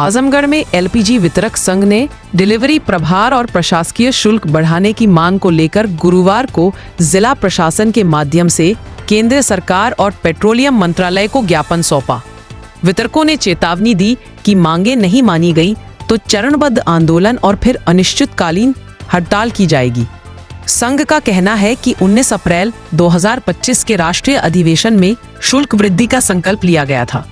आजमगढ़ में एलपीजी वितरक संघ ने डिलीवरी प्रभार और प्रशासकीय शुल्क बढ़ाने की मांग को लेकर गुरुवार को जिला प्रशासन के माध्यम से केंद्र सरकार और पेट्रोलियम मंत्रालय को ज्ञापन सौंपा। वितरकों ने चेतावनी दी कि मांगे नहीं मानी गई तो चरणबद्ध आंदोलन और फिर अनिश्चितकालीन हड़ताल की जाएगी। संघ का कहना है कि 19 अप्रैल 2025 के राष्ट्रीय अधिवेशन में शुल्क वृद्धि का संकल्प लिया गया था,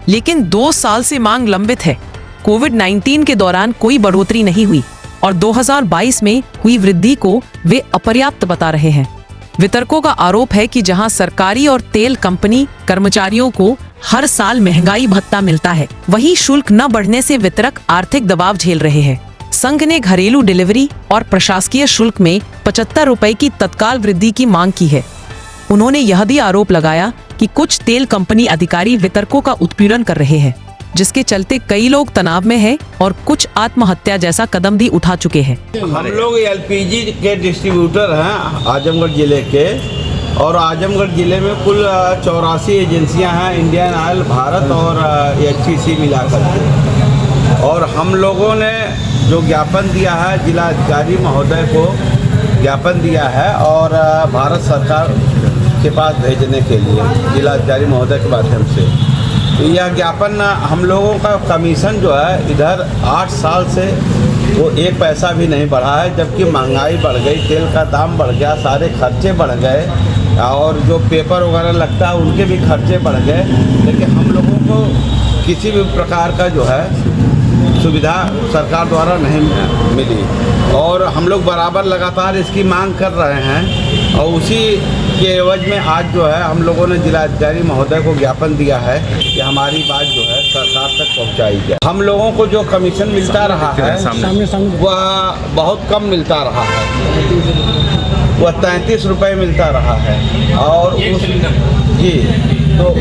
लेकिन 2 साल से मांग लंबित है। कोविड-19 के दौरान कोई बढ़ोतरी नहीं हुई और 2022 में हुई वृद्धि को वे अपर्याप्त बता रहे हैं। वितरकों का आरोप है कि जहां सरकारी और तेल कंपनी कर्मचारियों को हर साल महंगाई भत्ता मिलता है, वहीं शुल्क न बढ़ने से वितरक आर्थिक दबाव झेल रहे हैं। संघ ने घरेलू डिलीवरी और प्रशासकीय शुल्क में 75 रुपए की तत्काल वृद्धि की मांग की है। उन्होंने यह भी आरोप लगाया कि कुछ तेल कंपनी अधिकारी वितरकों का उत्पीड़न कर रहे हैं, जिसके चलते कई लोग तनाव में हैं और कुछ आत्महत्या जैसा कदम भी उठा चुके हैं। हम लोग एलपीजी के डिस्ट्रीब्यूटर हैं आजमगढ़ जिले के, और आजमगढ़ जिले में कुल 84 एजेंसियां हैं, इंडियन ऑयल, भारत और एचपीसी मिलाकर के। और हम लोगों ने जो ज्ञापन दिया है जिला अधिकारी महोदय को ज्ञापन दिया है और भारत सरकार के पास भेजने के लिए जिला अधिकारी महोदय के माध्यम से। तो यह ज्ञापन हम लोगों का कमीशन जो है इधर 8 साल से वो 1 पैसा भी नहीं बढ़ा है, जबकि महंगाई बढ़ गई, तेल का दाम बढ़ गया, सारे खर्चे बढ़ गए और जो पेपर वगैरह लगता है उनके भी खर्चे बढ़ गए, लेकिन हम लोगों को किसी भी प्रकार का जो है सुविधा सरकार द्वारा नहीं मिली और हम लोग बराबर लगातार इसकी मांग कर रहे हैं। और उसी के एवज में आज जो है हम लोगों ने जिलाधिकारी महोदय को ज्ञापन दिया है कि हमारी बात जो है सरकार तक पहुंचाई जाए। हम लोगों को जो कमीशन मिलता रहा है वह बहुत कम मिलता रहा है, वह 33 रुपये मिलता रहा है। और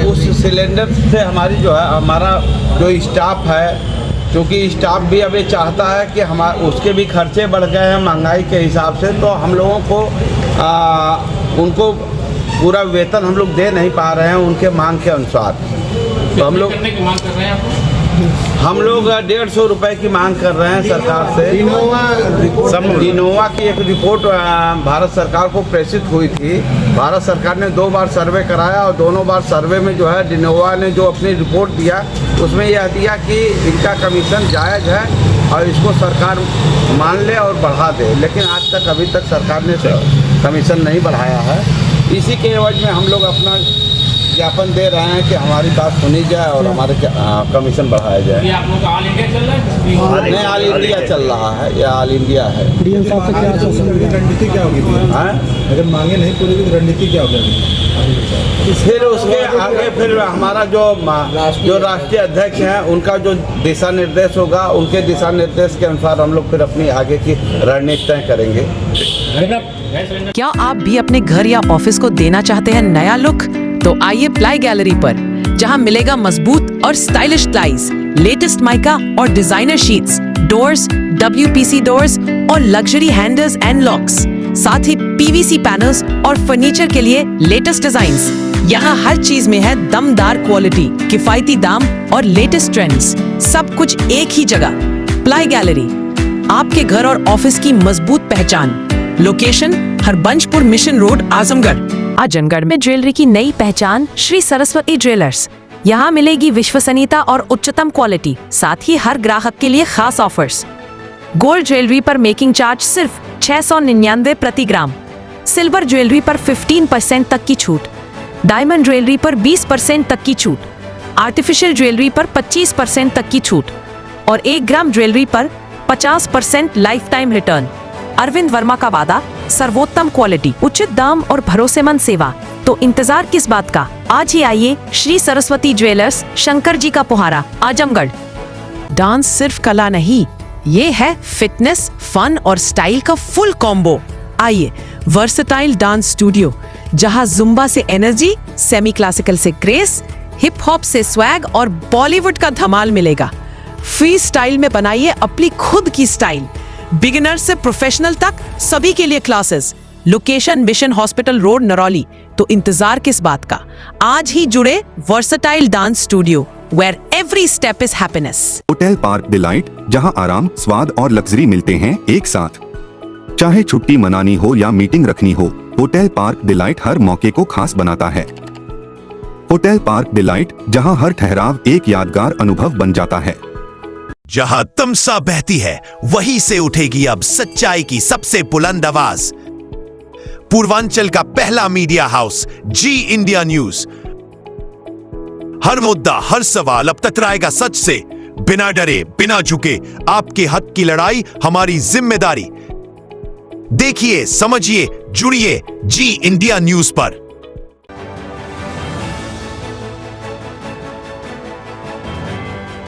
उस सिलेंडर से हमारी जो है हमारा जो स्टाफ है, क्योंकि स्टाफ भी अब ये चाहता है कि उसके भी खर्चे बढ़ गए हैं महंगाई के हिसाब से, तो हम लोगों को उनको पूरा वेतन हम लोग दे नहीं पा रहे हैं उनके मांग के अनुसार। तो हम लोग 150 रुपए की मांग कर रहे हैं सरकार से। इनोवा की एक रिपोर्ट भारत सरकार को प्रेषित हुई थी। भारत सरकार ने 2 बार सर्वे कराया और दोनों बार सर्वे में जो है इनोवा ने जो अपनी रिपोर्ट दिया उसमें यह दिया कि इनका कमीशन जायज़ है और इसको सरकार मान ले और बढ़ा दे, लेकिन आज तक अभी तक सरकार ने कमीशन नहीं बढ़ाया है। इसी के एवज में हम लोग अपना ज्ञापन दे रहे हैं कि हमारी बात सुनी जाए और हमारे कमीशन बढ़ाया जाए। ये आप लोग का ऑल इंडिया चल रहा है? नहीं, ऑल इंडिया चल रहा है, यह ऑल इंडिया है। डीएम साहब से क्या रणनीति क्या होगी? अगर मांगे नहीं पूरी तो रणनीति क्या होगी? फिर उसके आगे फिर हमारा जो राष्ट्रीय अध्यक्ष हैं उनका जो दिशा निर्देश होगा, उनके दिशा निर्देश के अनुसार हम लोग फिर अपनी आगे की रणनीति तय करेंगे। क्या आप भी अपने घर या ऑफिस को देना चाहते हैं नया लुक? तो आइए प्लाई गैलरी पर, जहां मिलेगा मजबूत और स्टाइलिश प्लाईज, लेटेस्ट माइका और designer sheets, doors, WPC doors और लग्जरी हैंडल्स एंड लॉक्स, साथ ही PVC पैनल्स और फर्नीचर के लिए लेटेस्ट डिजाइन्स। यहाँ हर चीज में है दमदार क्वालिटी, किफायती दाम और लेटेस्ट ट्रेंड्स, सब कुछ एक ही जगह। प्लाई गैलरी, आपके घर और ऑफिस की मजबूत पहचान। Location Harbanspur mission road, Azamgarh. Azamgarh में ज्वेलरी की नई पहचान श्री सरस्वती ज्वेलर्स। यहाँ मिलेगी विश्वसनीयता और उच्चतम क्वालिटी, साथ ही हर ग्राहक के लिए खास ऑफर्स। गोल्ड ज्वेलरी पर मेकिंग चार्ज सिर्फ 699 प्रति ग्राम, सिल्वर ज्वेलरी पर 15% तक की छूट, डायमंड ज्वेलरी पर 20% तक की छूट, आर्टिफिशियल ज्वेलरी पर 25% तक की छूट और 1 ग्राम ज्वेलरी पर 50% lifetime return. Arvind Verma का वादा, सर्वोत्तम क्वालिटी, उचित दाम और भरोसेमंद सेवा। तो इंतजार किस बात का? आज ही आइए श्री सरस्वती ज्वेलर्स, शंकर जी का पोहारा, आजमगढ़। डांस सिर्फ कला नहीं, ये है फिटनेस, फन और स्टाइल का फुल कॉम्बो। आइए वर्सेटाइल डांस स्टूडियो, जहां जुम्बा से एनर्जी, सेमी क्लासिकल से ग्रेस, हिप हॉप से स्वैग और बॉलीवुड का धमाल मिलेगा। फ्री स्टाइल में बनाइए अपनी खुद की स्टाइल। बिगिनर से प्रोफेशनल तक सभी के लिए classes. Location mission hospital road, Narauli. तो इंतजार किस बात का? आज ही जुड़े versatile dance studio. where every step is happiness. Hotel park delight, जहां आराम, स्वाद और लग्जरी मिलते हैं एक साथ। चाहे छुट्टी मनानी हो या मीटिंग रखनी हो, होटल पार्क डिलाइट हर मौके को खास बनाता है। होटल पार्क डिलाइट, जहां हर ठहराव एक यादगार अनुभव बन जाता है। जहां तमसा बहती है, वहीं से उठेगी अब सच्चाई की सबसे बुलंद आवाज। पूर्वांचल का पहला मीडिया हाउस जी इंडिया न्यूज। हर मुद्दा, हर सवाल अब टकराएगा सच से। बिना डरे, बिना झुके, आपके हक की लड़ाई हमारी जिम्मेदारी। देखिए, समझिए, जुड़िए जी इंडिया न्यूज पर।